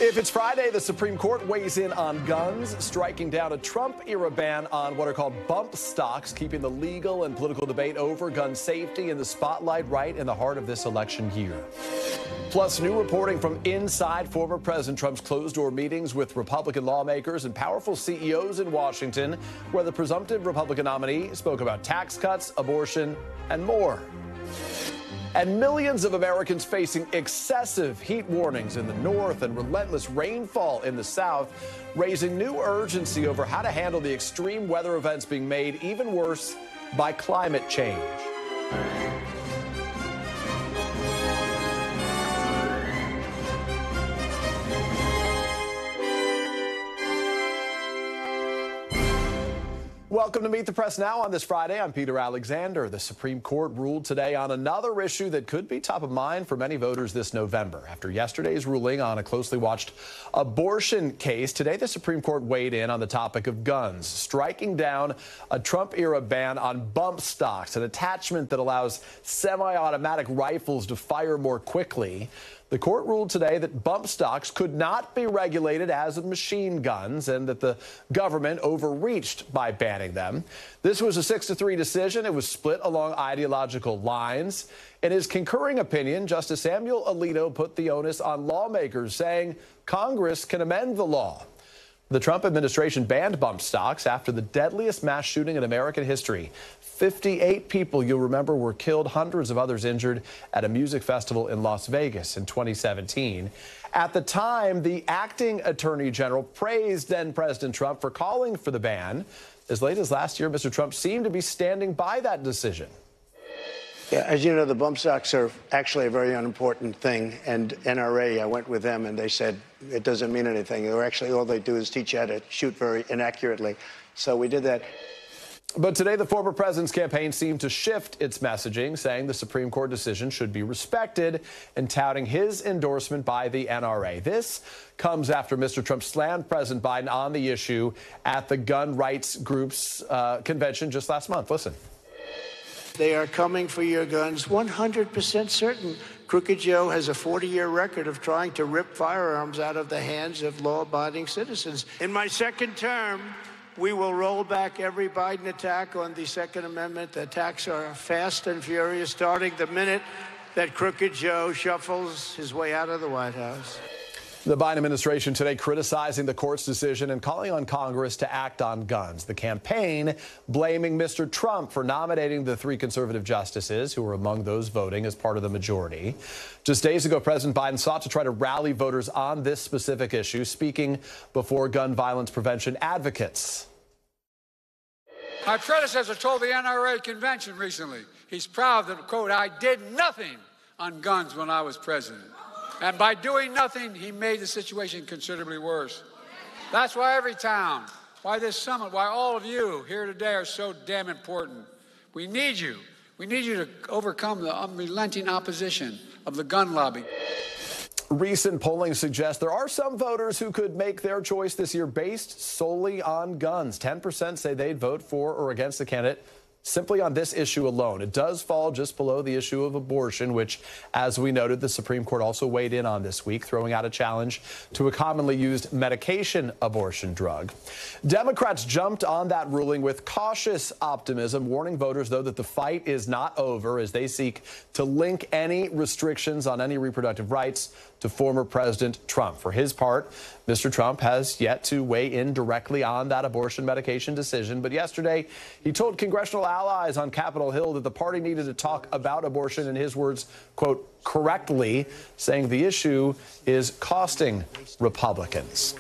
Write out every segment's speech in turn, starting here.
If it's Friday, the Supreme Court weighs in on guns, striking down a Trump-era ban on what are called bump stocks, keeping the legal and political debate over gun safety in the spotlight right in the heart of this election year. Plus, new reporting from inside former President Trump's closed-door meetings with Republican lawmakers and powerful CEOs in Washington, where the presumptive Republican nominee spoke about tax cuts, abortion, and more. And millions of Americans facing excessive heat warnings in the north and relentless rainfall in the south, raising new urgency over how to handle the extreme weather events being made even worse by climate change. Welcome to Meet the Press Now on this Friday. I'm Peter Alexander. The Supreme Court ruled today on another issue that could be top of mind for many voters this November. After yesterday's ruling on a closely watched abortion case, today the Supreme Court weighed in on the topic of guns, striking down a Trump-era ban on bump stocks, an attachment that allows semi-automatic rifles to fire more quickly. The court ruled today that bump stocks could not be regulated as machine guns and that the government overreached by banning them. This was a 6-3 decision. It was split along ideological lines. In his concurring opinion, Justice Samuel Alito put the onus on lawmakers, saying Congress can amend the law. The Trump administration banned bump stocks after the deadliest mass shooting in American history. 58 people, you'll remember, were killed, hundreds of others injured at a music festival in Las Vegas in 2017. At the time, the acting attorney general praised then President Trump for calling for the ban. As late as last year, Mr. Trump seemed to be standing by that decision. Yeah, as you know, the bump stocks are actually a very unimportant thing. And NRA, I went with them and they said it doesn't mean anything. They're actually, all they do is teach you how to shoot very inaccurately. So we did that. But today, the former president's campaign seemed to shift its messaging, saying the Supreme Court decision should be respected and touting his endorsement by the NRA. This comes after Mr. Trump slammed President Biden on the issue at the gun rights group's convention just last month. Listen. They are coming for your guns, 100% certain. Crooked Joe has a 40-year record of trying to rip firearms out of the hands of law-abiding citizens. In my second term, we will roll back every Biden attack on the Second Amendment. The attacks are fast and furious, starting the minute that Crooked Joe shuffles his way out of the White House. The Biden administration today criticizing the court's decision and calling on Congress to act on guns. The campaign blaming Mr. Trump for nominating the 3 conservative justices who were among those voting as part of the majority. Just days ago, President Biden sought to try to rally voters on this specific issue, speaking before gun violence prevention advocates. My predecessor told the NRA convention recently, he's proud that, quote, I did nothing on guns when I was president. And by doing nothing, he made the situation considerably worse. That's why every town, why this summit, why all of you here today are so damn important. We need you. We need you to overcome the unrelenting opposition of the gun lobby. Recent polling suggests there are some voters who could make their choice this year based solely on guns. 10% say they'd vote for or against the candidate simply on this issue alone. It does fall just below the issue of abortion, which, as we noted, the Supreme Court also weighed in on this week, throwing out a challenge to a commonly used medication abortion drug. Democrats jumped on that ruling with cautious optimism, warning voters, though, that the fight is not over as they seek to link any restrictions on any reproductive rights to former President Trump. For his part, Mr. Trump has yet to weigh in directly on that abortion medication decision. But yesterday, he told congressional allies on Capitol Hill that the party needed to talk about abortion, in his words, quote, correctly, saying the issue is costing Republicans.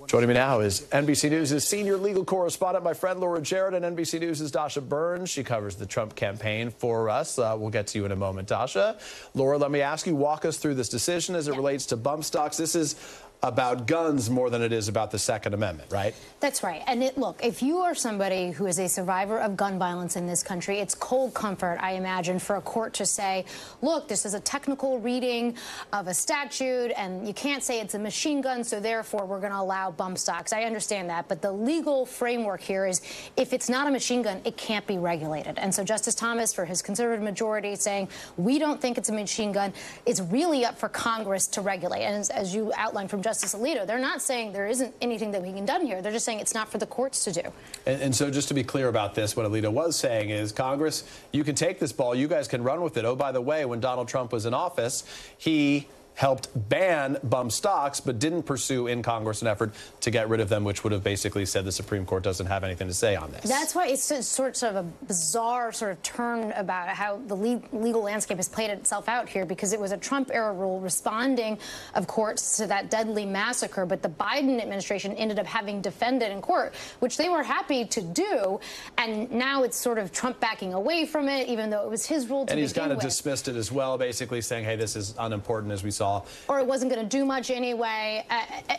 Joining me now is NBC News' senior legal correspondent, my friend Laura Jarrett, and NBC News' Dasha Burns. She covers the Trump campaign for us. We'll get to you in a moment, Dasha. Laura, let me ask you, walk us through this decision as it relates to bump stocks. This is about guns more than it is about the Second Amendment, right? That's right. And look, if you are somebody who is a survivor of gun violence in this country, it's cold comfort, I imagine, for a court to say, look, this is a technical reading of a statute, and you can't say it's a machine gun, so therefore we're going to allow bump stocks. I understand that. But the legal framework here is if it's not a machine gun, it can't be regulated. And so Justice Thomas, for his conservative majority, saying we don't think it's a machine gun, it's really up for Congress to regulate. And as you outlined from Justice Justice Alito. They're not saying there isn't anything that we can done here. They're just saying it's not for the courts to do. And so just to be clear about this, what Alito was saying is, Congress, you can take this ball. You guys can run with it. Oh, by the way, when Donald Trump was in office, he helped ban bump stocks, but didn't pursue in Congress an effort to get rid of them, which would have basically said the Supreme Court doesn't have anything to say on this. That's why it's sort of a bizarre sort of turn about how the legal landscape has played itself out here, because it was a Trump-era rule responding, of course, to that deadly massacre. But the Biden administration ended up having defended in court, which they were happy to do. And now it's sort of Trump backing away from it, even though it was his rule to begin with. And he's kind of dismissed it as well, basically saying, hey, this is unimportant, as we saw. Or it wasn't going to do much anyway.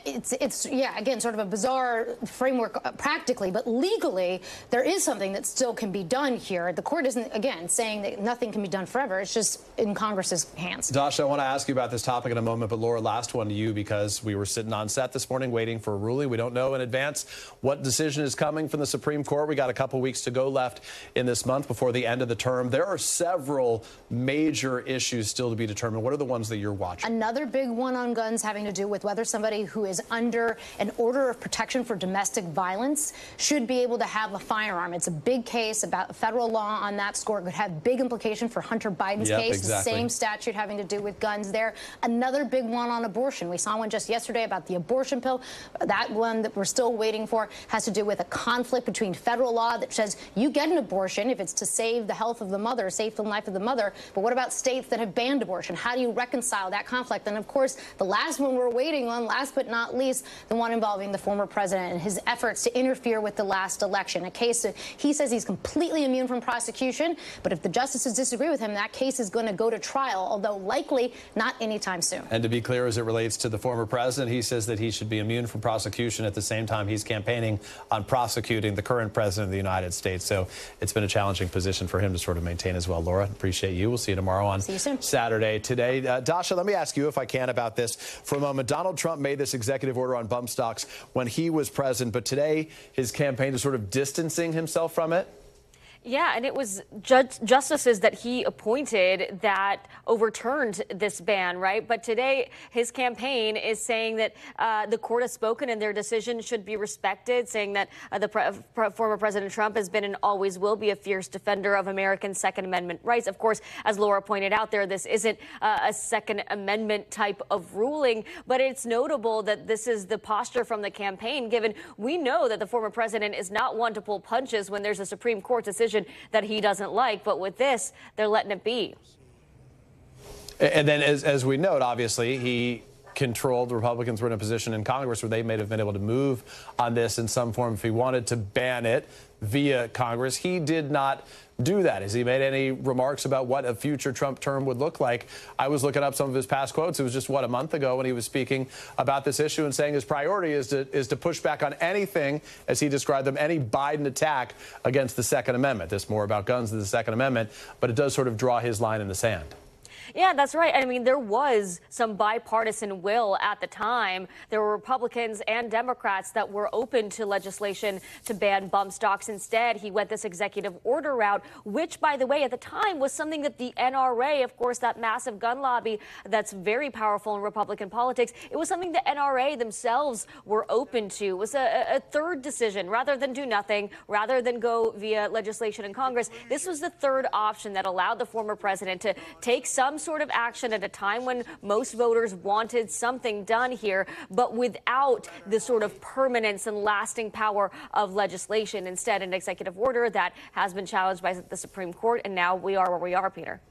It's yeah, again, sort of a bizarre framework practically, but legally, there is something that still can be done here. The court isn't, again, saying that nothing can be done forever. It's just in Congress's hands. Dasha, I want to ask you about this topic in a moment, but Laura, last one to you, because we were sitting on set this morning waiting for a ruling. We don't know in advance what decision is coming from the Supreme Court. We got a couple weeks to go left in this month before the end of the term. There are several major issues still to be determined. What are the ones that you're watching? Another big one on guns having to do with whether somebody who is under an order of protection for domestic violence should be able to have a firearm. It's a big case about federal law on that score. It could have big implication for Hunter Biden's case. Exactly. The same statute having to do with guns there. Another big one on abortion. We saw one just yesterday about the abortion pill. That one that we're still waiting for has to do with a conflict between federal law that says you get an abortion if it's to save the health of the mother, save the life of the mother. But what about states that have banned abortion? How do you reconcile that conflict? And of course, the last one we're waiting on, last but not least, the one involving the former president and his efforts to interfere with the last election. A case that he says he's completely immune from prosecution. But if the justices disagree with him, that case is going to go to trial, although likely not anytime soon. And to be clear, as it relates to the former president, he says that he should be immune from prosecution. At the same time, he's campaigning on prosecuting the current president of the United States. So it's been a challenging position for him to sort of maintain as well. Laura, appreciate you. We'll see you tomorrow on Saturday. Today, Dasha, let me ask you, if I can, about this for a moment. Donald Trump made this executive order on bump stocks when he was president, but today his campaign is sort of distancing himself from it. Yeah, and it was justices that he appointed that overturned this ban, right? But today, his campaign is saying that the court has spoken and their decision should be respected, saying that former President Trump has been and always will be a fierce defender of American Second Amendment rights. Of course, as Laura pointed out there, this isn't a Second Amendment type of ruling, but it's notable that this is the posture from the campaign, given we know that the former president is not one to pull punches when there's a Supreme Court decision that he doesn't like, but with this, they're letting it be. And then, as we note, obviously, he controlled, the Republicans were in a position in Congress where they may have been able to move on this in some form if he wanted to ban it via Congress. He did not do that. Has he made any remarks about what a future Trump term would look like? I was looking up some of his past quotes. It was just, what, a month ago when he was speaking about this issue and saying his priority is to push back on anything, as he described them, any Biden attack against the Second Amendment. This more about guns than the Second Amendment, but it does sort of draw his line in the sand. Yeah, that's right. I mean, there was some bipartisan will at the time. There were Republicans and Democrats that were open to legislation to ban bump stocks. Instead, he went this executive order route, which, by the way, at the time was something that the NRA, of course, that massive gun lobby that's very powerful in Republican politics, it was something the NRA themselves were open to. It was a third decision. Rather than do nothing, rather than go via legislation in Congress, this was the third option that allowed the former president to take some sort of action at a time when most voters wanted something done here, but without the sort of permanence and lasting power of legislation. Instead, an executive order that has been challenged by the Supreme Court, and now we are where we are, Peter.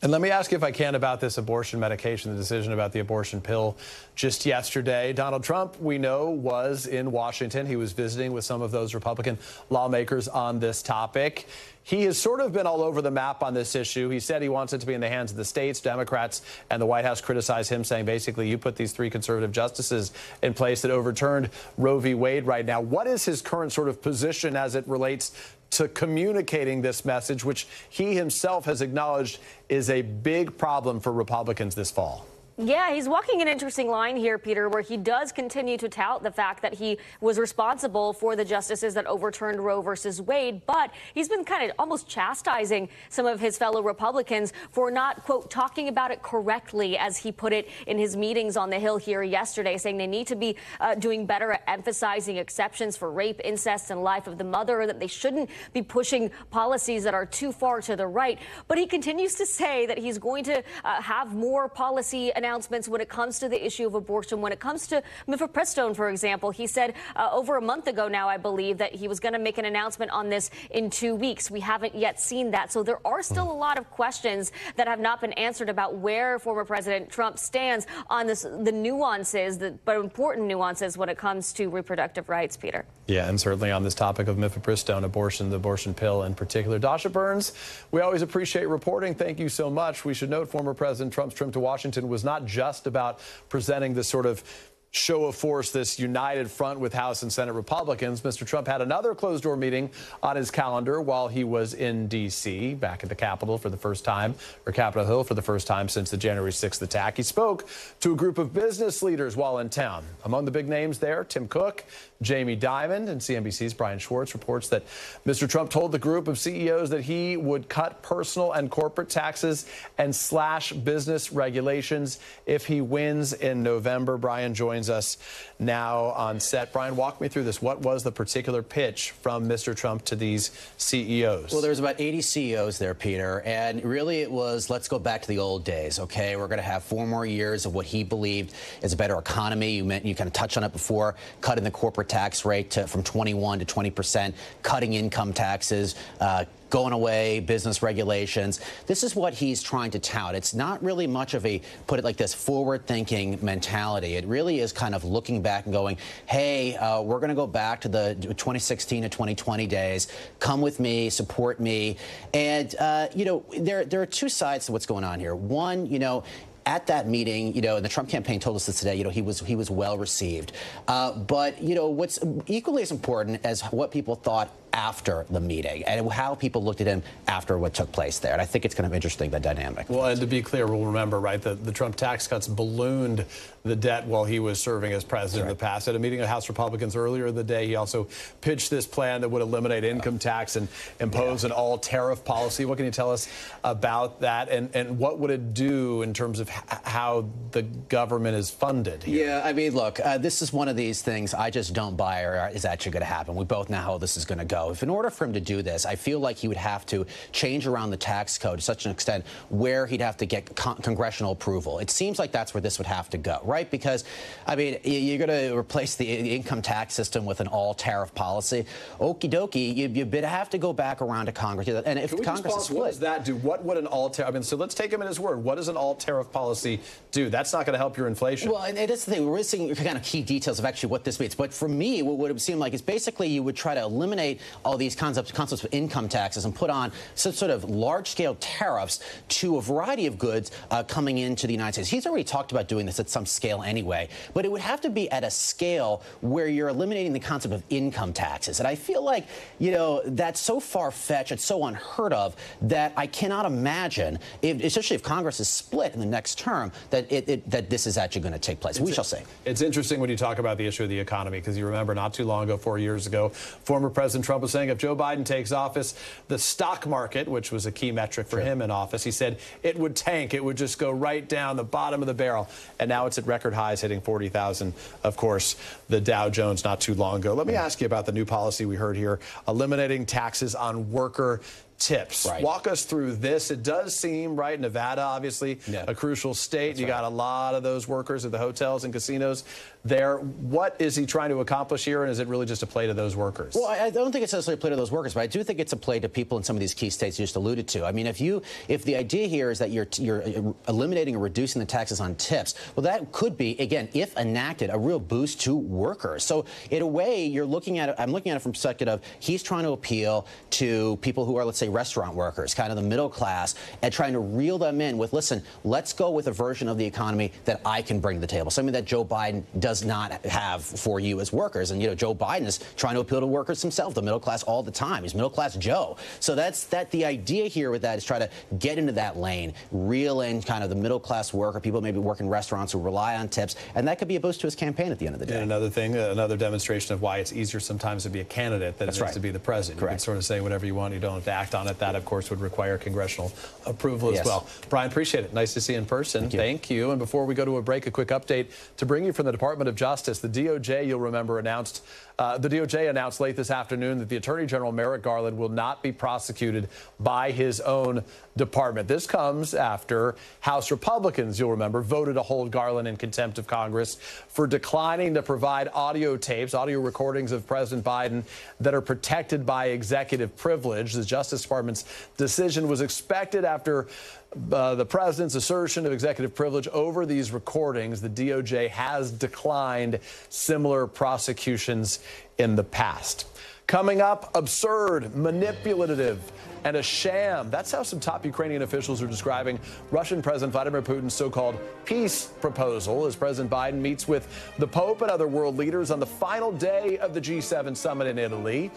And let me ask you, if I can, about this abortion medication, the decision about the abortion pill just yesterday. Donald Trump, we know, was in Washington. He was visiting with some of those Republican lawmakers on this topic. He has sort of been all over the map on this issue. He said he wants it to be in the hands of the states. Democrats and the White House criticized him, saying basically you put these three conservative justices in place that overturned Roe v. Wade right now. What is his current sort of position as it relates to communicating this message, which he himself has acknowledged is a big problem for Republicans this fall? Yeah, he's walking an interesting line here, Peter, where he does continue to tout the fact that he was responsible for the justices that overturned Roe versus Wade, but he's been kind of almost chastising some of his fellow Republicans for not, quote, talking about it correctly, as he put it in his meetings on the Hill here yesterday, saying they need to be doing better at emphasizing exceptions for rape, incest, and life of the mother, that they shouldn't be pushing policies that are too far to the right. But he continues to say that he's going to have more policy announcements when it comes to the issue of abortion. When it comes to mifepristone, for example, he said over a month ago now, I believe, that he was going to make an announcement on this in 2 weeks. We haven't yet seen that. So there are still a lot of questions that have not been answered about where former President Trump stands on this, the nuances, but important nuances when it comes to reproductive rights, Peter. Yeah, and certainly on this topic of mifepristone, abortion, the abortion pill in particular. Dasha Burns, we always appreciate reporting. Thank you so much. We should note former President Trump's trip to Washington was not just about presenting this sort of show of force, this united front with House and Senate Republicans. Mr. Trump had another closed-door meeting on his calendar while he was in D.C., back at the Capitol for the first time, or Capitol Hill for the first time since the January 6th attack. He spoke to a group of business leaders while in town. Among the big names there, Tim Cook, Jamie Dimon, and CNBC's Brian Schwartz reports that Mr. Trump told the group of CEOs that he would cut personal and corporate taxes and slash business regulations if he wins in November. Brian joins us now on set. Brian, walk me through this. What was the particular pitch from Mr. Trump to these CEOs? Well, there's about 80 CEOs there, Peter, and really it was, let's go back to the old days, okay? We're going to have 4 more years of what he believed is a better economy. You kind of touched on it before, cutting the corporate tax rate from 21 to 20%, cutting income taxes, going away, business regulations. This is what he's trying to tout. It's not really much of a, put it like this, forward-thinking mentality. It really is kind of looking back and going, hey, we're going to go back to the 2016 to 2020 days. Come with me, support me. And, you know, there are 2 sides to what's going on here. One, you know, at that meeting, you know, and the Trump campaign told us this today, you know, he was well received. But, you know, what's equally as important as what people thought after the meeting and how people looked at him after what took place there. And I think it's kind of interesting, the dynamic. Well, and to be clear, we'll remember, right, the Trump tax cuts ballooned the debt while he was serving as president in the past. At a meeting of House Republicans earlier in the day, he also pitched this plan that would eliminate income tax and impose an all-tariff policy. What can you tell us about that? And what would it do in terms of how the government is funded here? Yeah, I mean, look, this is one of these things I just don't buy or is actually going to happen. We both know how this is going to go. If in order for him to do this, I feel like he would have to change around the tax code to such an extent where he'd have to get congressional approval. It seems like that's where this would have to go, right? Because, I mean, you're going to replace the income tax system with an all-tariff policy. Okie dokie, you have to go back around to Congress. And if Congress is split, what does that do? What would an all-tariff? I mean, so let's take him at his word. What does an all-tariff policy do? That's not going to help your inflation. Well, and that's the thing. We're missing kind of key details of actually what this means. But for me, what would it seem like is basically you would try to eliminate all these concepts of income taxes and put on some sort of large-scale tariffs to a variety of goods coming into the United States. He's already talked about doing this at some scale anyway, but it would have to be at a scale where you're eliminating the concept of income taxes. And I feel like, you know, that's so far-fetched, it's so unheard of that I cannot imagine, especially if Congress is split in the next term, that that this is actually going to take place. We shall see. It's interesting when you talk about the issue of the economy, because you remember not too long ago, 4 years ago, former President Trump was saying if Joe Biden takes office, the stock market, which was a key metric for him in office, he said it would tank. It would just go right down the bottom of the barrel. And now it's at record highs, hitting 40,000. Of course, the Dow Jones not too long ago. Let me ask you about the new policy we heard here, eliminating taxes on worker tips. Right. Walk us through this. It does seem, right, Nevada, obviously, a crucial state. That's you got a lot of those workers at the hotels and casinos there. What is he trying to accomplish here, and is it really just a play to those workers? Well, I don't think it's necessarily a play to those workers, but I do think it's a play to people in some of these key states you just alluded to. I mean, if the idea here is that you're eliminating or reducing the taxes on tips, well, that could be, again, if enacted, a real boost to workers. So in a way, you're looking at it, I'm looking at it from the perspective of he's trying to appeal to people who are, let's say, say, restaurant workers, kind of the middle class, and trying to reel them in with, listen, let's go with a version of the economy that I can bring to the table, something that Joe Biden does not have for you as workers. And, you know, Joe Biden is trying to appeal to workers himself, the middle class, all the time. He's middle class Joe. So the idea here with that is try to get into that lane, reel in kind of the middle class worker, people maybe work in restaurants who rely on tips, and that could be a boost to his campaign at the end of the day. And another thing, another demonstration of why it's easier sometimes to be a candidate than it is to be the president. Correct. You can sort of say whatever you want, you don't have to act on it. That, of course, would require congressional approval as well. Brian, appreciate it. Nice to see you in person. Thank you. And before we go to a break, a quick update to bring you from the Department of Justice. The DOJ, you'll remember, announced late this afternoon that the Attorney General Merrick Garland will not be prosecuted by his own department. This comes after House Republicans, you'll remember, voted to hold Garland in contempt of Congress for declining to provide audio tapes, audio recordings of President Biden that are protected by executive privilege. The Justice Department's decision was expected after the president's assertion of executive privilege over these recordings. The DOJ has declined similar prosecutions in the past. Coming up, absurd, manipulative, and a sham. That's how some top Ukrainian officials are describing Russian President Vladimir Putin's so-called peace proposal as President Biden meets with the Pope and other world leaders on the final day of the G7 summit in Italy.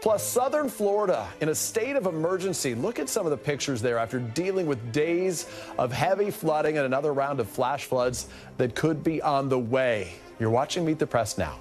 Plus, southern Florida in a state of emergency. Look at some of the pictures there after dealing with days of heavy flooding and another round of flash floods that could be on the way. You're watching Meet the Press now.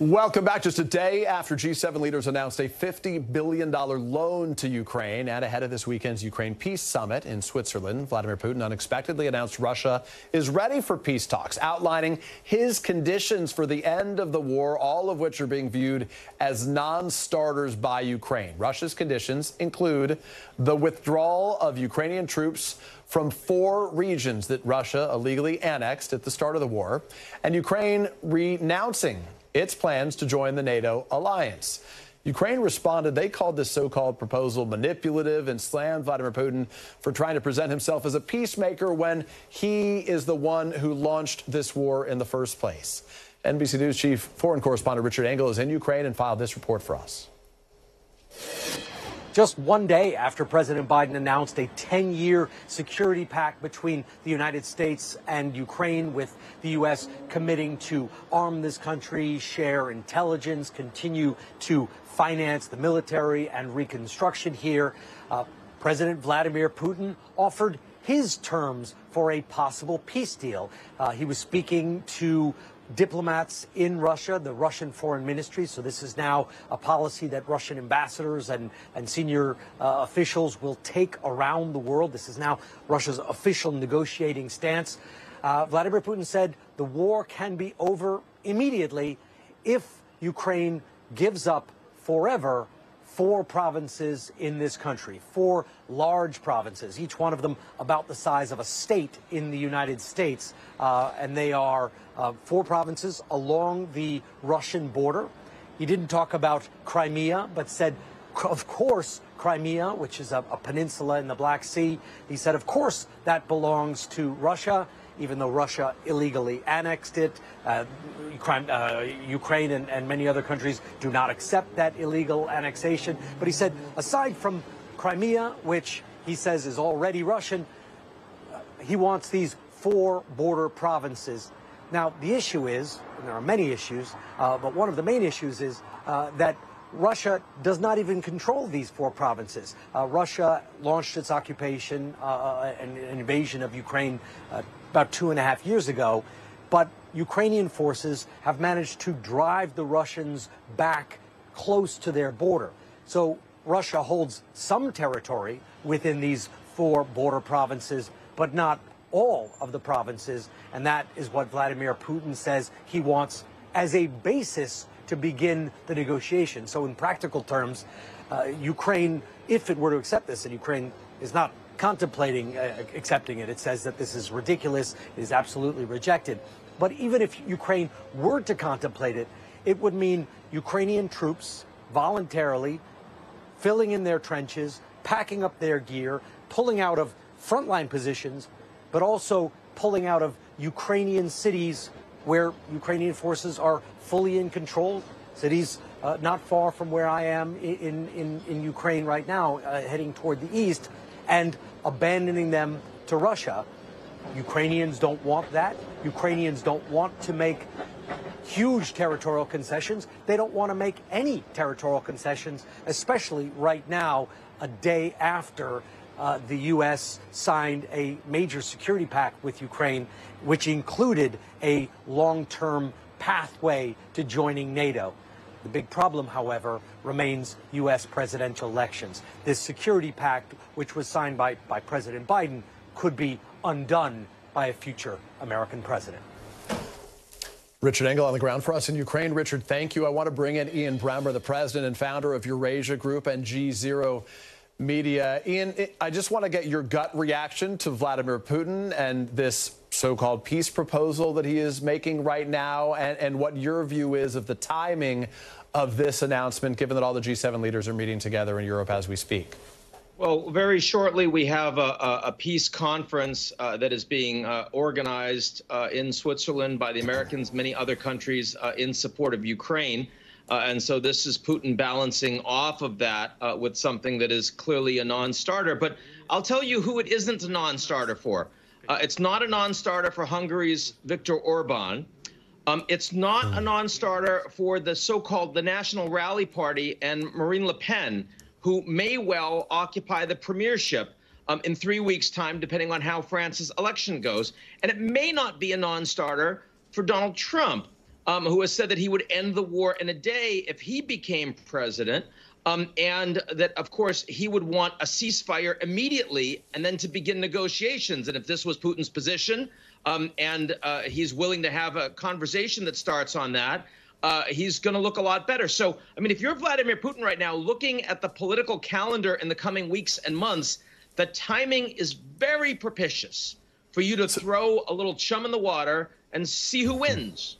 Welcome back. Just a day after G7 leaders announced a $50 billion loan to Ukraine and ahead of this weekend's Ukraine Peace Summit in Switzerland, Vladimir Putin unexpectedly announced Russia is ready for peace talks, outlining his conditions for the end of the war, all of which are being viewed as non-starters by Ukraine. Russia's conditions include the withdrawal of Ukrainian troops from 4 regions that Russia illegally annexed at the start of the war, and Ukraine renouncing its plans to join the NATO alliance. Ukraine responded. They called this so-called proposal manipulative and slammed Vladimir Putin for trying to present himself as a peacemaker when he is the one who launched this war in the first place. NBC News chief foreign correspondent Richard Engel is in Ukraine and filed this report for us. Just one day after President Biden announced a 10-year security pact between the United States and Ukraine, with the U.S. committing to arm this country, share intelligence, continue to finance the military and reconstruction here, President Vladimir Putin offered his terms for a possible peace deal. He was speaking to diplomats in Russia, the Russian foreign ministry. So this is now a policy that Russian ambassadors and senior officials will take around the world. This is now Russia's official negotiating stance. Vladimir Putin said the war can be over immediately if Ukraine gives up forever 4 provinces in this country, 4 large provinces, each one of them about the size of a state in the United States. And they are 4 provinces along the Russian border. He didn't talk about Crimea, but said, of course, Crimea, which is a peninsula in the Black Sea. He said, of course, that belongs to Russia, even though Russia illegally annexed it. Ukraine and many other countries do not accept that illegal annexation. But he said, aside from Crimea, which he says is already Russian, he wants these 4 border provinces. Now, the issue is, and there are many issues, but one of the main issues is that Russia does not even control these 4 provinces. Russia launched its occupation and invasion of Ukraine about 2.5 years ago, but Ukrainian forces have managed to drive the Russians back close to their border. So Russia holds some territory within these 4 border provinces, but not all of the provinces, and that is what Vladimir Putin says he wants as a basis to begin the negotiation. So in practical terms, Ukraine, if it were to accept this, and Ukraine is not contemplating accepting it, it says that this is ridiculous, it is absolutely rejected. But even if Ukraine were to contemplate it, it would mean Ukrainian troops voluntarily filling in their trenches, packing up their gear, pulling out of frontline positions, but also pulling out of Ukrainian cities where Ukrainian forces are fully in control, cities not far from where I am in Ukraine right now, heading toward the east, and abandoning them to Russia. Ukrainians don't want that. Ukrainians don't want to make huge territorial concessions. They don't want to make any territorial concessions, especially right now, a day after the U.S. signed a major security pact with Ukraine, which included a long-term pathway to joining NATO. The big problem, however, remains U.S. presidential elections. This security pact, which was signed by President Biden, could be undone by a future American president. Richard Engel on the ground for us in Ukraine. Richard, thank you. I want to bring in Ian Bremmer, the president and founder of Eurasia Group and G0 Media. Ian, I just want to get your gut reaction to Vladimir Putin and this so-called peace proposal that he is making right now, and what your view is of the timing of this announcement, given that all the G7 leaders are meeting together in Europe as we speak. Well, very shortly, we have a peace conference that is being organized in Switzerland by the Americans, many other countries in support of Ukraine. And so this is Putin balancing off of that with something that is clearly a non-starter. But I'll tell you who it isn't a non-starter for. It's not a non-starter for Hungary's Viktor Orban. It's not a non-starter for the so-called the National Rally Party and Marine Le Pen, who may well occupy the premiership in 3 weeks' time, depending on how France's election goes. And it may not be a non-starter for Donald Trump, who has said that he would end the war in a day if he became president, and that, of course, he would want a ceasefire immediately and then to begin negotiations. And if this was Putin's position and he's willing to have a conversation that starts on that, he's going to look a lot better. So, I mean, if you're Vladimir Putin right now, looking at the political calendar in the coming weeks and months, the timing is very propitious for you to throw a little chum in the water and see who wins.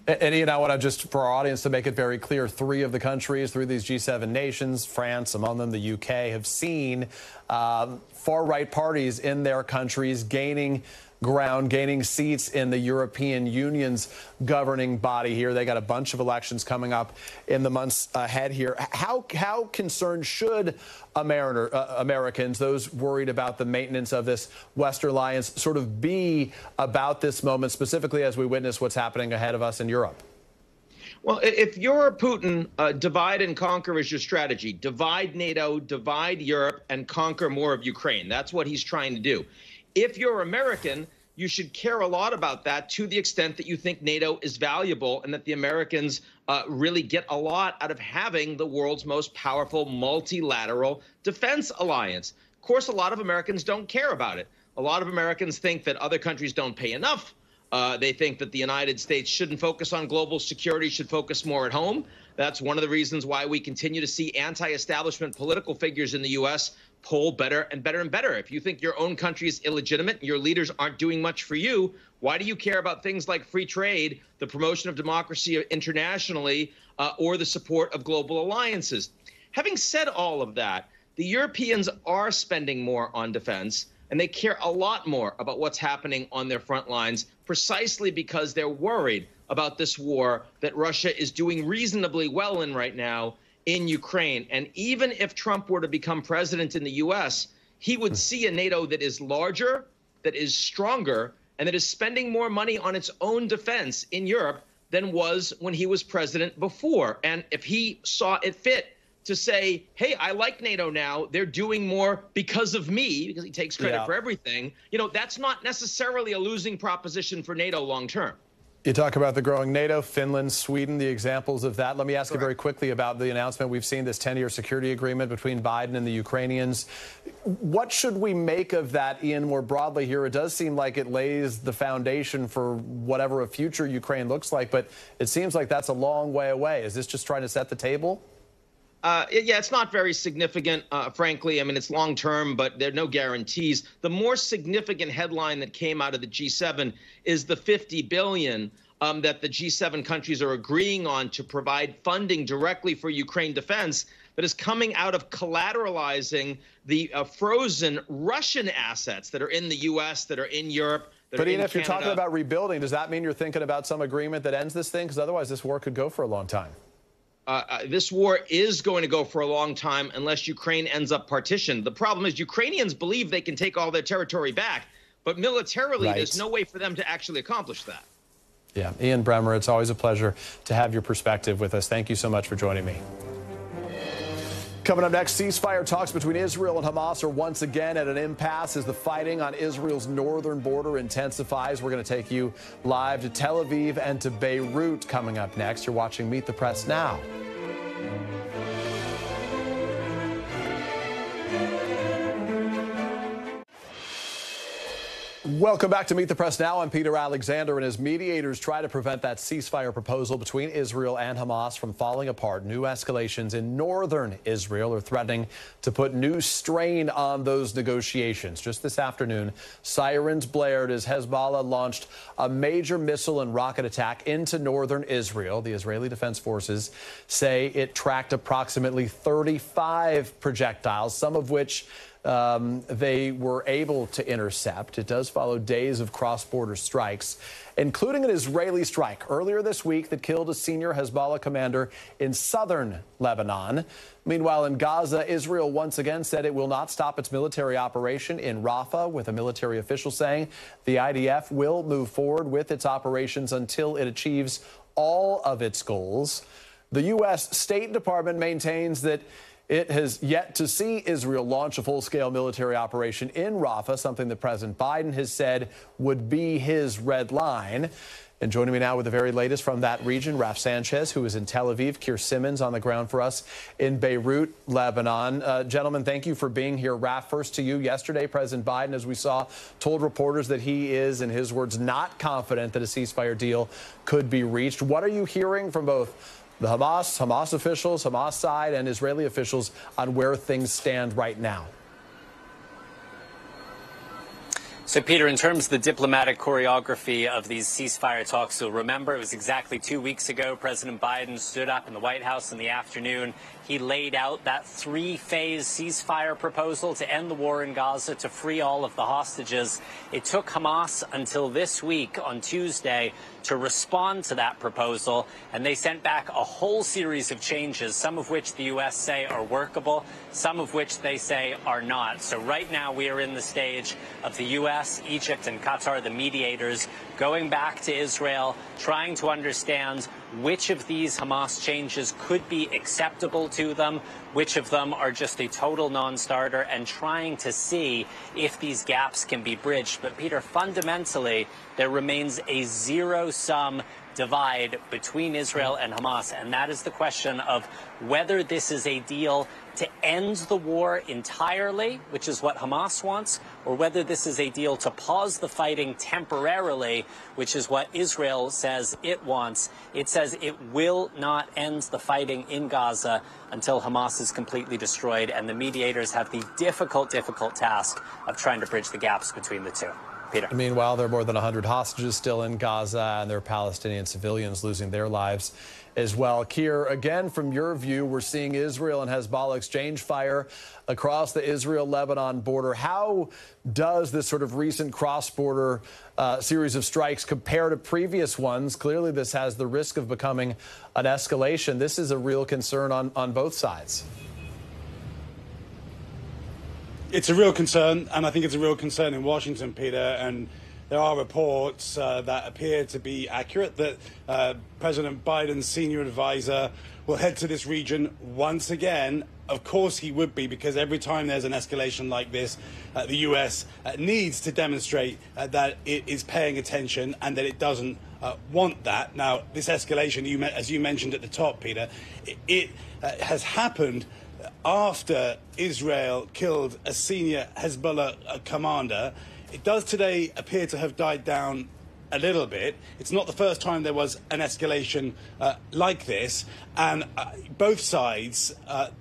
And Ian, I want to just, for our audience, to make it very clear, 3 of the countries, 3 of these G7 nations, France, among them the UK, have seen far-right parties in their countries gaining ground, gaining seats in the European Union's governing body here. They got a bunch of elections coming up in the months ahead here. How concerned should Americans, those worried about the maintenance of this Western alliance, sort of be about this moment, specifically as we witness what's happening ahead of us in Europe? Well, if you're Putin, divide and conquer is your strategy. Divide NATO, divide Europe, and conquer more of Ukraine. That's what he's trying to do. If you're American, you should care a lot about that to the extent that you think NATO is valuable and that the Americans really get a lot out of having the world's most powerful multilateral defense alliance. Of course, a lot of Americans don't care about it. A lot of Americans think that other countries don't pay enough. They think that the United States shouldn't focus on global security, should focus more at home. That's one of the reasons why we continue to see anti-establishment political figures in the U.S. poll better and better and better. If you think your own country is illegitimate and your leaders aren't doing much for you, why do you care about things like free trade, the promotion of democracy internationally, or the support of global alliances? Having said all of that, the Europeans are spending more on defense, and they care a lot more about what's happening on their front lines, precisely because they're worried about this war that Russia is doing reasonably well in right now in Ukraine. And even if Trump were to become president in the U.S., he would see a NATO that is larger, that is stronger, and that is spending more money on its own defense in Europe than was when he was president before. And if he saw it fit to say, hey, I like NATO now, they're doing more because of me, because he takes credit for everything, you know, that's not necessarily a losing proposition for NATO long term. You talk about the growing NATO, Finland, Sweden, the examples of that. Let me ask you very quickly about the announcement. We've seen this 10-year security agreement between Biden and the Ukrainians. What should we make of that, Ian, more broadly here? It does seem like it lays the foundation for whatever a future Ukraine looks like, but it seems like that's a long way away. Is this just trying to set the table? Yeah, it's not very significant, frankly. I mean, it's long term, but there are no guarantees. The more significant headline that came out of the G7 is the $50 billion that the G7 countries are agreeing on to provide funding directly for Ukraine defense that is coming out of collateralizing the frozen Russian assets that are in the U.S., that are in Europe, that But are even in if you're Canada. talking about rebuilding, does that mean you're thinking about some agreement that ends this thing? Because otherwise this war could go for a long time. This war is going to go for a long time unless Ukraine ends up partitioned. The problem is Ukrainians believe they can take all their territory back, but militarily there's no way for them to actually accomplish that. Yeah, Ian Bremmer, it's always a pleasure to have your perspective with us. Thank you so much for joining me. Coming up next, ceasefire talks between Israel and Hamas are once again at an impasse as the fighting on Israel's northern border intensifies. We're going to take you live to Tel Aviv and to Beirut coming up next. You're watching Meet the Press now. Welcome back to Meet the Press Now. I'm Peter Alexander, and as mediators try to prevent that ceasefire proposal between Israel and Hamas from falling apart, new escalations in northern Israel are threatening to put new strain on those negotiations. Just this afternoon, sirens blared as Hezbollah launched a major missile and rocket attack into northern Israel. The Israeli Defense Forces say it tracked approximately 35 projectiles, some of which they were able to intercept. It does follow days of cross-border strikes, including an Israeli strike earlier this week that killed a senior Hezbollah commander in southern Lebanon. Meanwhile, in Gaza, Israel once again said it will not stop its military operation in Rafah, with a military official saying the IDF will move forward with its operations until it achieves all of its goals. The U.S. State Department maintains that it has yet to see Israel launch a full-scale military operation in Rafah, something that President Biden has said would be his red line. And joining me now with the very latest from that region, Raf Sanchez, who is in Tel Aviv, Keir Simmons on the ground for us in Beirut, Lebanon. Gentlemen, thank you for being here. Raf, first to you. Yesterday, President Biden, as we saw, told reporters that he is, in his words, not confident that a ceasefire deal could be reached. What are you hearing from both the Hamas officials, Hamas side, and Israeli officials on where things stand right now? So, Peter, in terms of the diplomatic choreography of these ceasefire talks, you'll remember it was exactly 2 weeks ago. President Biden stood up in the White House in the afternoon. He laid out that three-phase ceasefire proposal to end the war in Gaza, to free all of the hostages. It took Hamas until this week on Tuesday to respond to that proposal, and they sent back a whole series of changes, some of which the U.S. say are workable, some of which they say are not. So right now we are in the stage of the U.S., Egypt, and Qatar, the mediators, going back to Israel, trying to understand which of these Hamas changes could be acceptable to them, which of them are just a total non-starter, and trying to see if these gaps can be bridged. But, Peter, fundamentally, there remains a zero-sum divide between Israel and Hamas, and that is the question of whether this is a deal to end the war entirely, which is what Hamas wants, or whether this is a deal to pause the fighting temporarily, which is what Israel says it wants. It says it will not end the fighting in Gaza until Hamas is completely destroyed, and the mediators have the difficult task of trying to bridge the gaps between the two. Peter. Meanwhile, there are more than 100 hostages still in Gaza, and there are Palestinian civilians losing their lives as well. Keir, again, from your view, we're seeing Israel and Hezbollah exchange fire across the Israel-Lebanon border. How does this sort of recent cross-border series of strikes compare to previous ones? Clearly, this has the risk of becoming an escalation. This is a real concern on both sides. It's a real concern, and I think it's a real concern in Washington, Peter, and there are reports that appear to be accurate that President Biden's senior advisor will head to this region once again. Of course he would be, because every time there's an escalation like this, the U.S. needs to demonstrate that it is paying attention and that it doesn't want that. Now, this escalation, as you mentioned at the top, Peter, it has happened after Israel killed a senior Hezbollah commander. It does today appear to have died down a little bit. It's not the first time there was an escalation like this, and both sides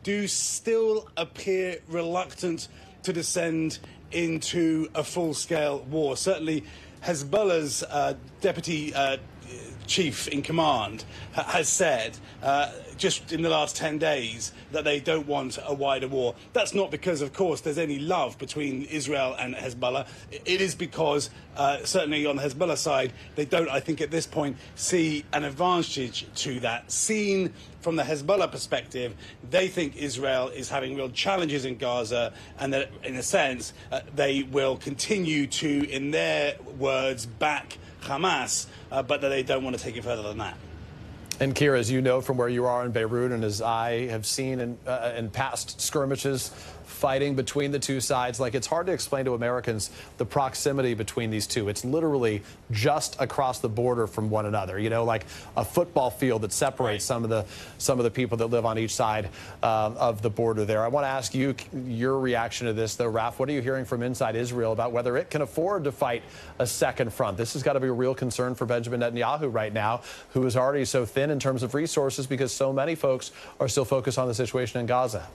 do still appear reluctant to descend into a full-scale war. Certainly Hezbollah's deputy chief in command has said just in the last 10 days that they don't want a wider war. That's not because, of course, there's any love between Israel and Hezbollah. It is because, certainly on the Hezbollah side, they don't, I think, at this point, see an advantage to that. Seen from the Hezbollah perspective, they think Israel is having real challenges in Gaza, and that, in a sense, they will continue to, in their words, back Hamas, but that they don't want to take it further than that. And Kira, as you know from where you are in Beirut, and as I have seen in past skirmishes, fighting between the two sides, like, it's hard to explain to Americans the proximity between these two. It's literally just across the border from one another, you know, like a football field that separates some of the people that live on each side of the border there. I want to ask you your reaction to this, though, Raf. What are you hearing from inside Israel about whether it can afford to fight a second front? This has got to be a real concern for Benjamin Netanyahu right now, who is already so thin in terms of resources because so many folks are still focused on the situation in Gaza.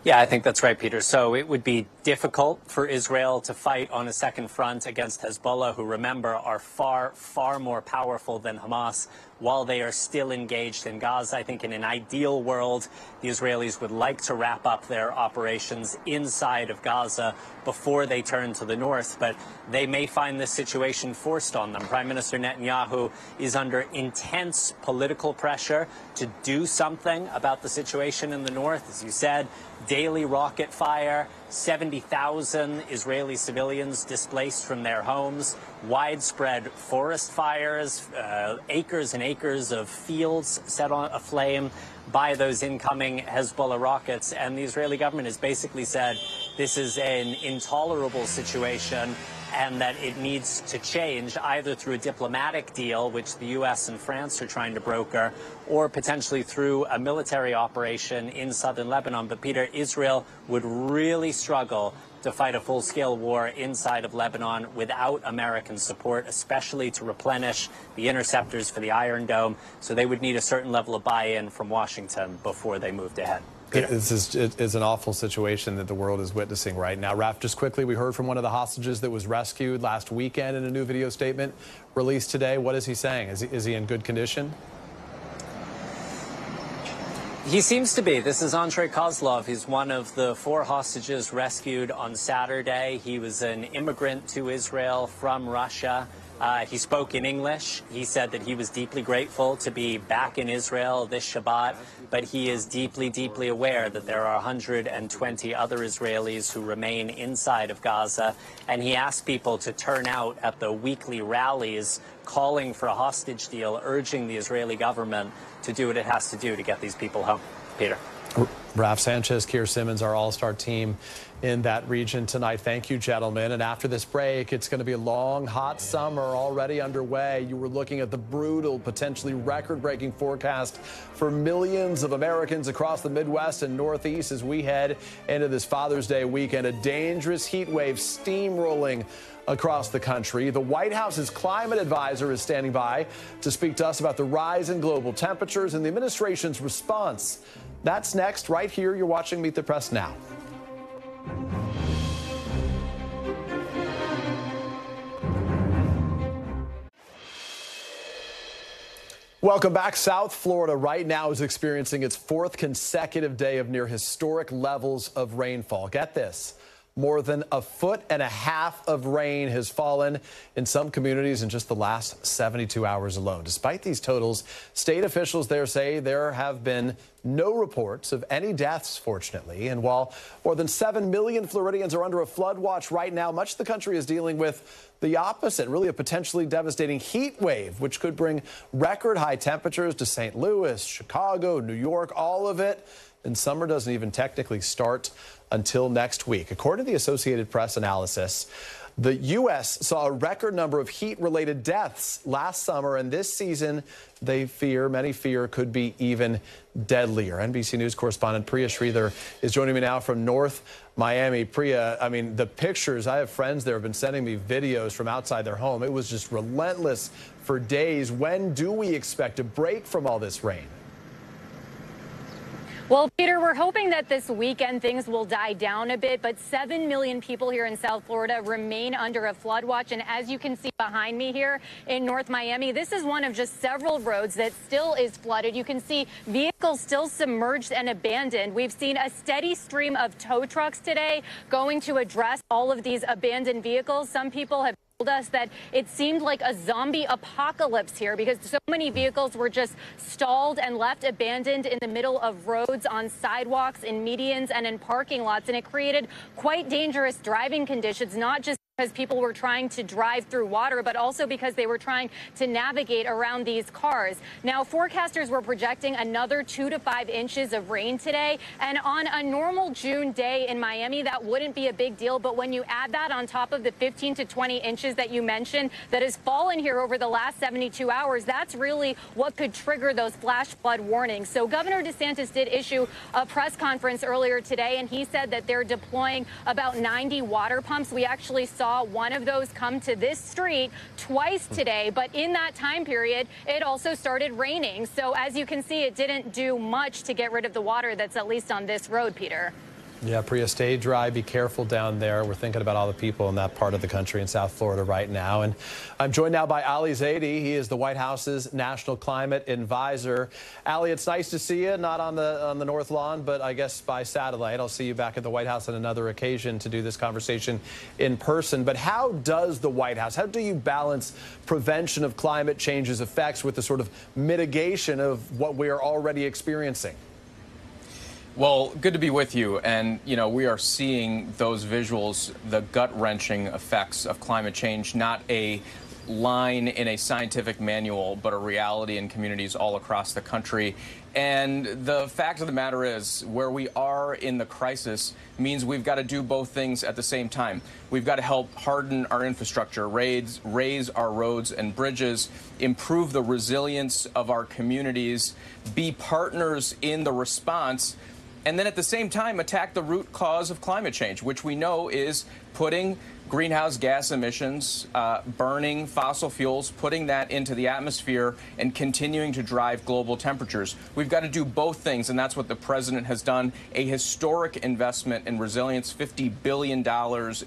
Yeah, I think that's right, Peter. So it would be difficult for Israel to fight on a second front against Hezbollah, who, remember, are far, far more powerful than Hamas while they are still engaged in Gaza. I think in an ideal world, the Israelis would like to wrap up their operations inside of Gaza before they turn to the north, but they may find this situation forced on them. Prime Minister Netanyahu is under intense political pressure to do something about the situation in the north. As you said, daily rocket fire, 70,000 Israeli civilians displaced from their homes, widespread forest fires, acres and acres of fields set on aflame by those incoming Hezbollah rockets. And the Israeli government has basically said this is an intolerable situation and that it needs to change either through a diplomatic deal, which the U.S. and France are trying to broker, or potentially through a military operation in southern Lebanon. But, Peter, Israel would really struggle to fight a full-scale war inside of Lebanon without American support, especially to replenish the interceptors for the Iron Dome. So they would need a certain level of buy-in from Washington before they moved ahead. This is an awful situation that the world is witnessing right now. Raf, just quickly, we heard from one of the hostages that was rescued last weekend in a new video statement released today. What is he saying? Is he in good condition? He seems to be. This is Andrei Kozlov. He's one of the 4 hostages rescued on Saturday. He was an immigrant to Israel from Russia. He spoke in English. He said that he was deeply grateful to be back in Israel this Shabbat, but he is deeply, deeply aware that there are 120 other Israelis who remain inside of Gaza. And he asked people to turn out at the weekly rallies calling for a hostage deal, urging the Israeli government to do what it has to do to get these people home. Peter. Raf Sanchez, Keir Simmons, our all-star team in that region tonight. Thank you, gentlemen. And after this break, it's going to be a long, hot summer already underway. You were looking at the brutal, potentially record-breaking forecast for millions of Americans across the Midwest and Northeast as we head into this Father's Day weekend. A dangerous heat wave steamrolling across the country. The White House's climate advisor is standing by to speak to us about the rise in global temperatures and the administration's response. That's next, right here. You're watching Meet the Press Now. Welcome back. South Florida right now is experiencing its 4th consecutive day of near historic levels of rainfall. Get this. More than 1.5 feet of rain has fallen in some communities in just the last 72 hours alone. Despite these totals, state officials there say there have been no reports of any deaths, fortunately. And while more than 7 million Floridians are under a flood watch right now, much of the country is dealing with the opposite, really a potentially devastating heat wave, which could bring record high temperatures to St. Louis, Chicago, New York, all of it. And summer doesn't even technically start until next week. According to the Associated Press analysis, the U.S. saw a record number of heat-related deaths last summer, and this season, many fear, could be even deadlier. NBC News correspondent Priya Sridhar is joining me now from North Miami. Priya, I mean, the pictures, I have friends there have been sending me videos from outside their home. It was just relentless for days. When do we expect a break from all this rain? Well, Peter, we're hoping that this weekend things will die down a bit, but 7 million people here in South Florida remain under a flood watch. And as you can see behind me here in North Miami, this is one of just several roads that still is flooded. You can see vehicles still submerged and abandoned. We've seen a steady stream of tow trucks today going to address all of these abandoned vehicles. Some people have told us that it seemed like a zombie apocalypse here because so many vehicles were just stalled and left abandoned in the middle of roads, on sidewalks, in medians, and in parking lots. And it created quite dangerous driving conditions, not just because people were trying to drive through water, but also because they were trying to navigate around these cars. Now, forecasters were projecting another 2 to 5 inches of rain today. And on a normal June day in Miami, that wouldn't be a big deal. But when you add that on top of the 15 to 20 inches that you mentioned that has fallen here over the last 72 hours, that's really what could trigger those flash flood warnings. So Governor DeSantis did issue a press conference earlier today, and he said that they're deploying about 90 water pumps. We actually saw one of those come to this street twice today, but in that time period, it also started raining. So as you can see, it didn't do much to get rid of the water that's at least on this road, Peter. Yeah, Priya, stay dry. Be careful down there. We're thinking about all the people in that part of the country in South Florida right now. And I'm joined now by Ali Zaidi. He is the White House's National Climate Advisor. Ali, it's nice to see you, not on the North Lawn, but I guess by satellite. I'll see you back at the White House on another occasion to do this conversation in person. But how does the White House, how do you balance prevention of climate change's effects with the sort of mitigation of what we are already experiencing? Well, good to be with you. And, you know, we are seeing those visuals, the gut-wrenching effects of climate change, not a line in a scientific manual, but a reality in communities all across the country. And the fact of the matter is, where we are in the crisis means we've got to do both things at the same time. We've got to help harden our infrastructure, raise our roads and bridges, improve the resilience of our communities, be partners in the response, and then at the same time attack the root cause of climate change, which we know is putting greenhouse gas emissions, burning fossil fuels, putting that into the atmosphere and continuing to drive global temperatures. We've got to do both things, and that's what the president has done. A historic investment in resilience, $50 billion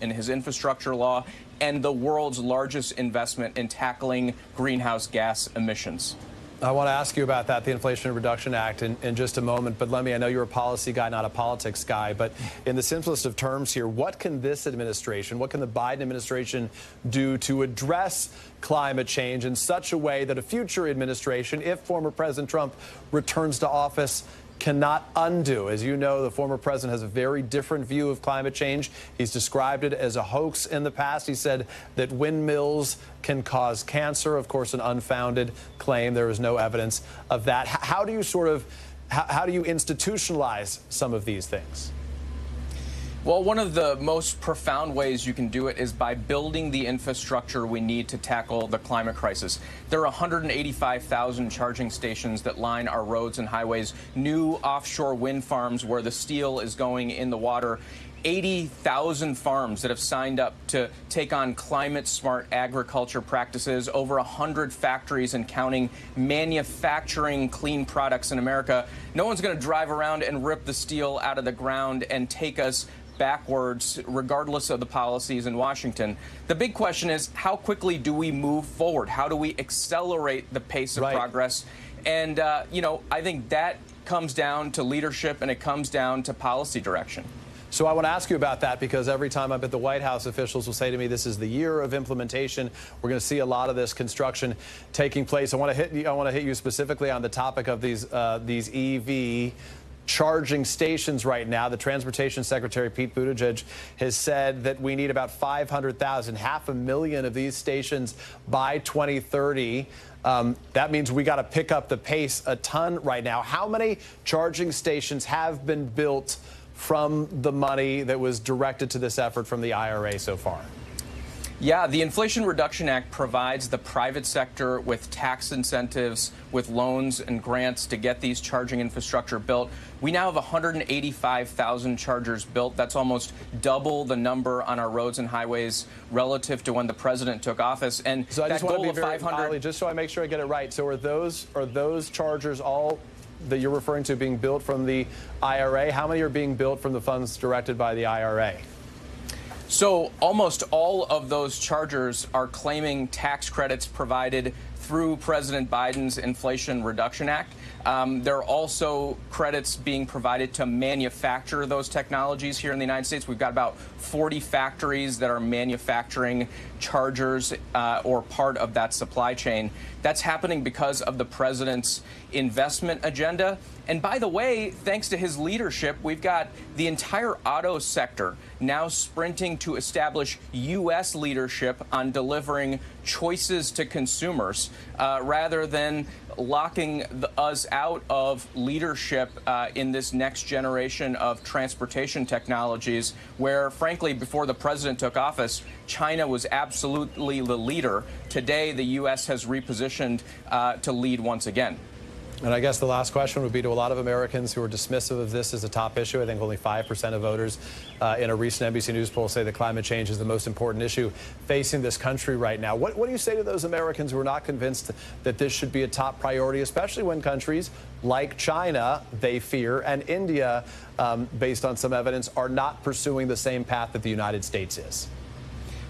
in his infrastructure law, and the world's largest investment in tackling greenhouse gas emissions. I want to ask you about that, the Inflation Reduction Act, in just a moment. But I know you're a policy guy, not a politics guy. But in the simplest of terms here, what can this administration, what can the Biden administration do to address climate change in such a way that a future administration, if former President Trump returns to office, cannot undo? As you know, the former president has a very different view of climate change. He's described it as a hoax in the past. He said that windmills can cause cancer, of course, an unfounded claim. There is no evidence of that. How do you how do you institutionalize some of these things? Well, one of the most profound ways you can do it is by building the infrastructure we need to tackle the climate crisis. There are 185,000 charging stations that line our roads and highways, new offshore wind farms where the steel is going in the water, 80,000 farms that have signed up to take on climate-smart agriculture practices, over 100 factories and counting manufacturing clean products in America. No one's going to drive around and rip the steel out of the ground and take us backwards, regardless of the policies in Washington. The big question is, how quickly do we move forward? How do we accelerate the pace of progress? And, you know, I think that comes down to leadership and it comes down to policy direction. So I want to ask you about that, because every time I'm at the White House, officials will say to me, this is the year of implementation. We're going to see a lot of this construction taking place. I want to hit you specifically on the topic of these EV charging stations right now. The Transportation Secretary, Pete Buttigieg, has said that we need about 500,000, 500,000 of these stations by 2030. That means we got to pick up the pace a ton right now. How many charging stations have been built from the money that was directed to this effort from the IRA so far? Yeah, the Inflation Reduction Act provides the private sector with tax incentives, with loans and grants to get these charging infrastructure built. We now have 185,000 chargers built. That's almost double the number on our roads and highways relative to when the president took office. And so I just want to be very, 500, Ollie, just so I make sure I get it right. So are those chargers all that you're referring to being built from the IRA? How many are being built from the funds directed by the IRA? So almost all of those chargers are claiming tax credits provided through President Biden's Inflation Reduction Act. There are also credits being provided to manufacture those technologies here in the United States. We've got about 40 factories that are manufacturing chargers or part of that supply chain. That's happening because of the president's investment agenda. And by the way, thanks to his leadership, we've got the entire auto sector now sprinting to establish U.S. leadership on delivering choices to consumers rather than locking us out of leadership in this next generation of transportation technologies, where, frankly, before the president took office, China was absolutely the leader. Today, the U.S. has repositioned to lead once again. And I guess the last question would be to a lot of Americans who are dismissive of this as a top issue. I think only 5% of voters in a recent NBC News poll say that climate change is the most important issue facing this country right now. What do you say to those Americans who are not convinced that this should be a top priority, especially when countries like China, they fear, and India, based on some evidence, are not pursuing the same path that the United States is?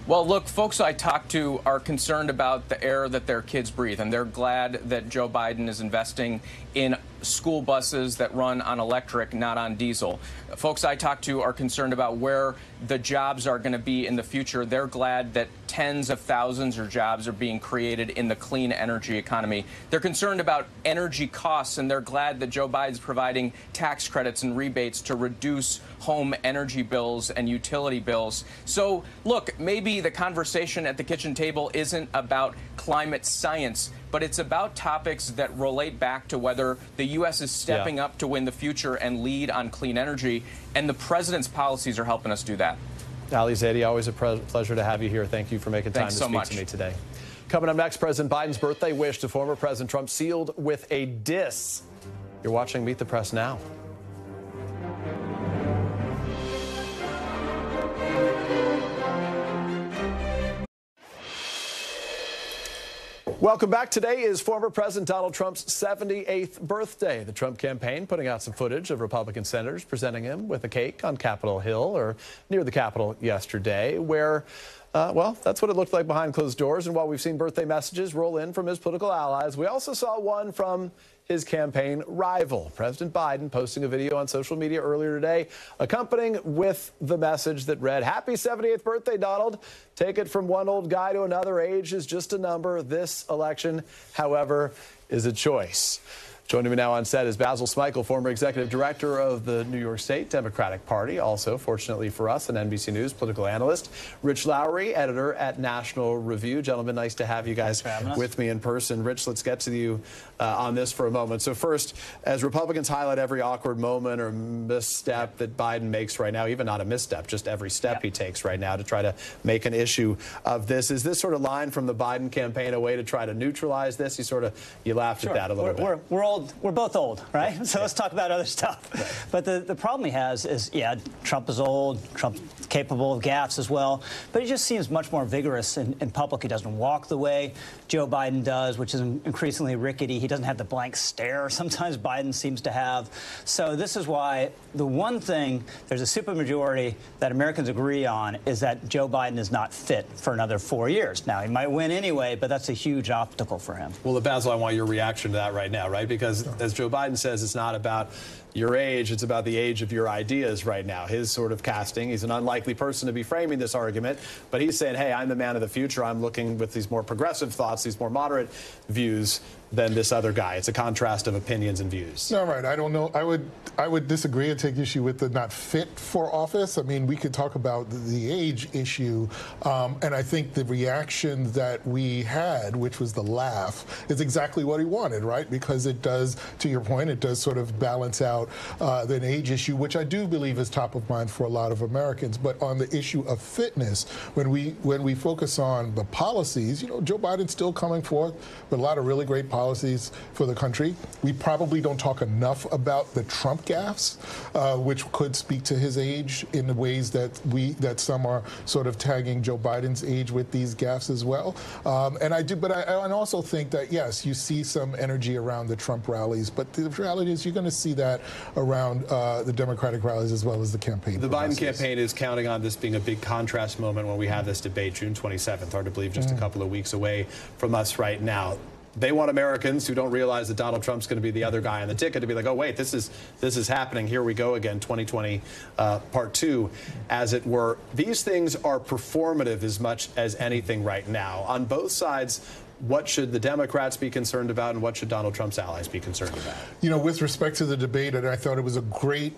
Well, look, folks I talk to are concerned about the air that their kids breathe, and they're glad that Joe Biden is investing in school buses that run on electric, not on diesel. Folks I talk to are concerned about where the jobs are going to be in the future. They're glad that tens of thousands of jobs are being created in the clean energy economy. They're concerned about energy costs, and they're glad that Joe Biden's providing tax credits and rebates to reduce home energy bills and utility bills. So, look, maybe the conversation at the kitchen table isn't about climate science, but it's about topics that relate back to whether the U.S. is stepping up to win the future and lead on clean energy, and the president's policies are helping us do that. Ali Zaidi, always a pleasure to have you here. Thank you for making time to speak to me today. Coming up next, President Biden's birthday wish to former President Trump sealed with a diss. You're watching Meet the Press now. Welcome back. Today is former President Donald Trump's 78th birthday. The Trump campaign putting out some footage of Republican senators presenting him with a cake on Capitol Hill or near the Capitol yesterday, where, well, that's what it looked like behind closed doors. And while we've seen birthday messages roll in from his political allies, we also saw one from his campaign rival. President Biden posting a video on social media earlier today, accompanying with the message that read, "Happy 78th birthday, Donald. Take it from one old guy to another. Age is just a number. This election, however, is a choice." Joining me now on set is Basil Smikle, former executive director of the New York State Democratic Party. Also, fortunately for us, an NBC News political analyst. Rich Lowry, editor at National Review. Gentlemen, nice to have you guys with me in person. Rich, let's get to you on this for a moment. So first, as Republicans highlight every awkward moment or misstep that Biden makes right now, even not a misstep, just every step he takes right now to try to make an issue of this, is this sort of line from the Biden campaign a way to try to neutralize this? You laughed at that a little bit. We're both old, right? So let's talk about other stuff. Right. But the problem he has is, yeah, Trump is old, Trump's capable of gaffes as well, but he just seems much more vigorous in public. He doesn't walk the way Joe Biden does, which is increasingly rickety. He doesn't have the blank stare sometimes Biden seems to have. So this is why the one thing there's a supermajority that Americans agree on is that Joe Biden is not fit for another 4 years. Now, he might win anyway, but that's a huge obstacle for him. Well, Basil, I want your reaction to that right now, right? Because as Joe Biden says, it's not about your age, it's about the age of your ideas right now. His sort of casting, he's an unlikely person to be framing this argument, but he's saying, hey, I'm the man of the future. I'm looking with these more progressive thoughts, these more moderate views than this other guy. It's a contrast of opinions and views. No, right. I don't know. I would disagree and take issue with the not fit for office. I mean, we could talk about the age issue, and I think the reaction that we had, which was the laugh, is exactly what he wanted, right? Because it does, to your point, it does sort of balance out the age issue, which I do believe is top of mind for a lot of Americans. But on the issue of fitness, when we focus on the policies, you know, Joe Biden's still coming forth with a lot of really great policies. policies for the country. We probably don't talk enough about the Trump gaffes, which could speak to his age in the ways that some are sort of tagging Joe Biden's age with these gaffes as well. And I also think that, yes, you see some energy around the Trump rallies, but the reality is you're going to see that around the Democratic rallies as well as the campaign. The Biden campaign is counting on this being a big contrast moment when we have this debate June 27th. Hard to believe, just a couple of weeks away from us right now. They want Americans who don't realize that Donald Trump's going to be the other guy on the ticket to be like, oh, wait, this is happening. Here we go again, 2020 part 2, as it were. These things are performative as much as anything right now. On both sides, what should the Democrats be concerned about, and what should Donald Trump's allies be concerned about? You know, with respect to the debate, and I thought it was a great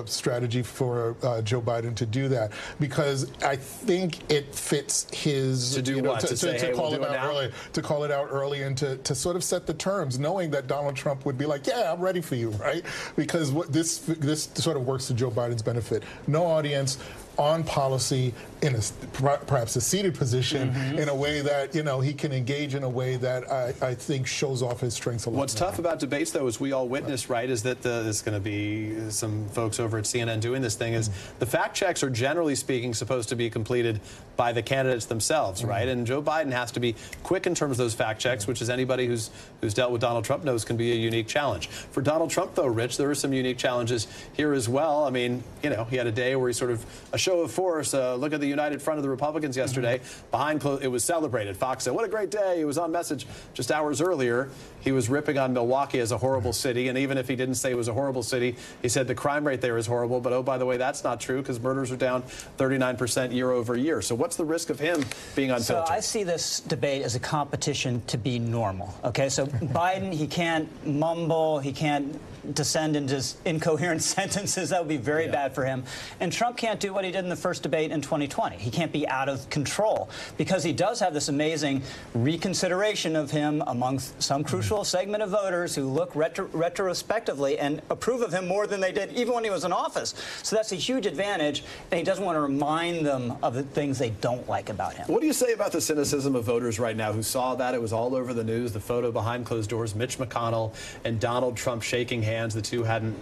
strategy for Joe Biden to do that, because I think it fits his to do what? To say, hey, we'll do it now? Early, to call it out early, and to sort of set the terms, knowing that Donald Trump would be like, yeah, I'm ready for you, right? Because this sort of works to Joe Biden's benefit. No audience, on policy, in perhaps a seated position, in a way that, you know, he can engage in a way that I think shows off his strengths a lot. What's tough about debates, though, as we all witnessed, right, is that there's going to be some folks over at CNN doing this thing, is the fact checks are generally speaking supposed to be completed by the candidates themselves, right? And Joe Biden has to be quick in terms of those fact checks, which is anybody who's dealt with Donald Trump knows can be a unique challenge. For Donald Trump, though, Rich, there are some unique challenges here as well. I mean, you know, he had a day where he sort of, a show of force, look at the united front of the Republicans yesterday. Behind closed, it was celebrated. Fox said, what a great day. He was on message just hours earlier. He was ripping on Milwaukee as a horrible city. And even if he didn't say it was a horrible city, he said the crime rate there is horrible. But, oh, by the way, that's not true, because murders are down 39% year over year. So what's the risk of him being unfiltered? So I see this debate as a competition to be normal. Okay, so Biden, he can't mumble, he can't descend into incoherent sentences. That would be very bad for him. And Trump can't do what he did in the first debate in 2020. He can't be out of control, because he does have this amazing reconsideration of him among some crucial segment of voters who look retrospectively and approve of him more than they did even when he was in office. So that's a huge advantage, and he doesn't want to remind them of the things they don't like about him. What do you say about the cynicism of voters right now who saw that? It was all over the news, the photo behind closed doors, Mitch McConnell and Donald Trump shaking hands. The two hadn't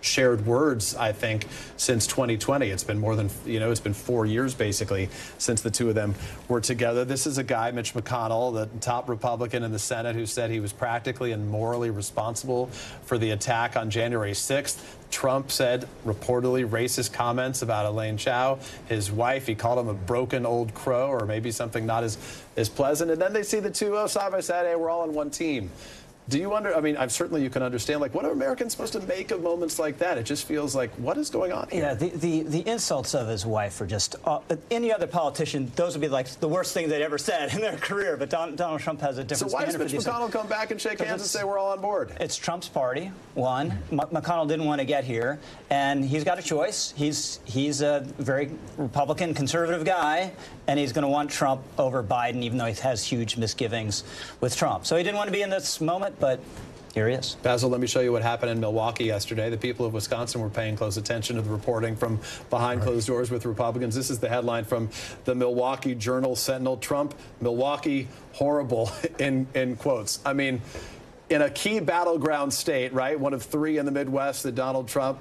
shared words, I think, since 2020. It's been more than, you know, it's been 4 years, basically, since the two of them were together. This is a guy, Mitch McConnell, the top Republican in the Senate, who said he was practically and morally responsible for the attack on January 6th. Trump said reportedly racist comments about Elaine Chao, his wife. He called him a broken old crow, or maybe something not as pleasant. And then they see the two side by side. Hey, we're all on one team. Do you I mean, certainly you can understand, like, what are Americans supposed to make of moments like that? It just feels like, what is going on here? Yeah, the insults of his wife are just, any other politician, those would be like the worst thing they'd ever said in their career. But Donald Trump has a different standard. So why does Mitch McConnell come back and shake hands and say we're all on board? It's Trump's party, one. McConnell didn't want to get here, and he's got a choice. He's a very Republican, conservative guy, and he's going to want Trump over Biden, even though he has huge misgivings with Trump. So he didn't want to be in this moment, but here he is. Basil, let me show you what happened in Milwaukee yesterday. The people of Wisconsin were paying close attention to the reporting from behind closed doors with Republicans. This is the headline from the Milwaukee Journal-Sentinel. Trump, Milwaukee, horrible, in quotes. I mean, in a key battleground state, right, one of three in the Midwest that Donald Trump,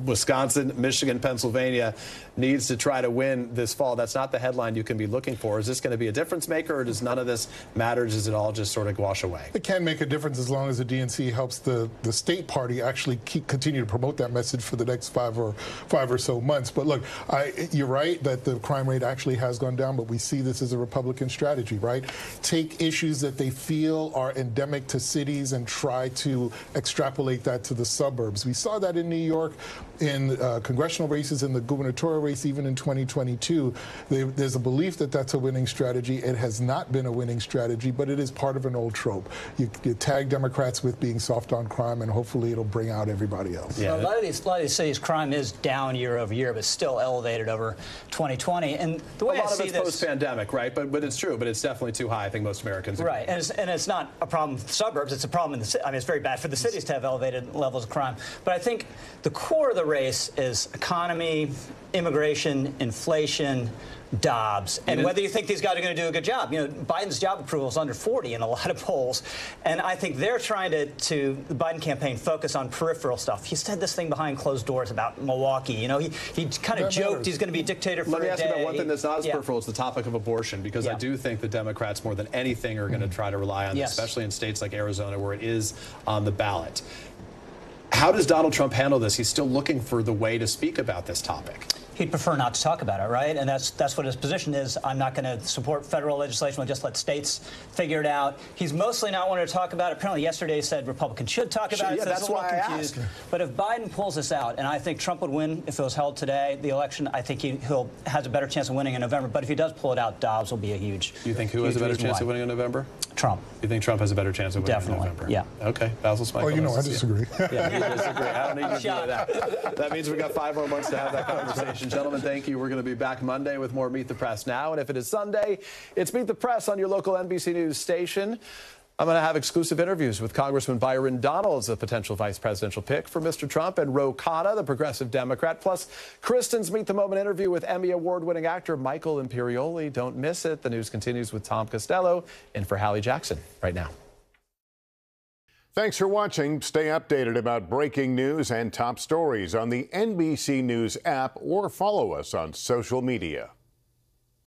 Wisconsin, Michigan, Pennsylvania, needs to try to win this fall. That's not the headline you can be looking for. Is this going to be a difference maker, or does none of this matter? Does it all just sort of wash away? It can make a difference as long as the DNC helps the state party actually continue to promote that message for the next five or so months. But look, you're right that the crime rate actually has gone down, but we see this as a Republican strategy, right? Take issues that they feel are endemic to cities and try to extrapolate that to the suburbs. We saw that in New York, in congressional races, in the gubernatorial race, even in 2022. There's a belief that that's a winning strategy. It has not been a winning strategy, but it is part of an old trope. You tag Democrats with being soft on crime, and hopefully it'll bring out everybody else. Yeah. Well, a lot of these cities, crime is down year over year, but still elevated over 2020. And the way a lot of it's post-pandemic, right? But it's true. But it's definitely too high. I think most Americans agree. Right, and it's not a problem with the suburbs. It's a problem in the city. I mean, it's very bad for the cities to have elevated levels of crime. But I think the core of the the race is economy, immigration, inflation, Dobbs, and whether you think these guys are going to do a good job. You know, Biden's job approval is under 40 in a lot of polls, and I think they're trying to the Biden campaign focus on peripheral stuff. He said this thing behind closed doors about Milwaukee. You know, he kind of joked he's going to be a dictator for a day. Let me ask you about one thing that's not as peripheral. It's the topic of abortion, because I do think the Democrats more than anything are going to try to rely on this, especially in states like Arizona where it is on the ballot. How does Donald Trump handle this? He's still looking for the way to speak about this topic. He'd prefer not to talk about it, right? And that's what his position is. I'm not going to support federal legislation. We'll just let states figure it out. He's mostly not wanting to talk about it. Apparently yesterday he said Republicans should talk about it. Yeah, so that's why I asked. But if Biden pulls this out, and I think Trump would win if it was held today, the election, I think he has a better chance of winning in November. But if he does pull it out, Dobbs will be a huge. You think who has a better chance of winning in November? Trump. You think Trump has a better chance of winning in November? Yeah. Okay. Basil's Michael. Oh, you know, I disagree. Yeah, you disagree. I don't need to do that. That means we got 5 more months to have that conversation. Gentlemen, thank you. We're going to be back Monday with more Meet the Press now. And if it is Sunday, it's Meet the Press on your local NBC News station. I'm going to have exclusive interviews with Congressman Byron Donalds, a potential vice presidential pick for Mr. Trump, and Ro Khanna, the progressive Democrat, plus Kristen's Meet the Moment interview with Emmy Award-winning actor Michael Imperioli. Don't miss it. The news continues with Tom Costello in for Hallie Jackson right now. Thanks for watching. Stay updated about breaking news and top stories on the NBC News app or follow us on social media.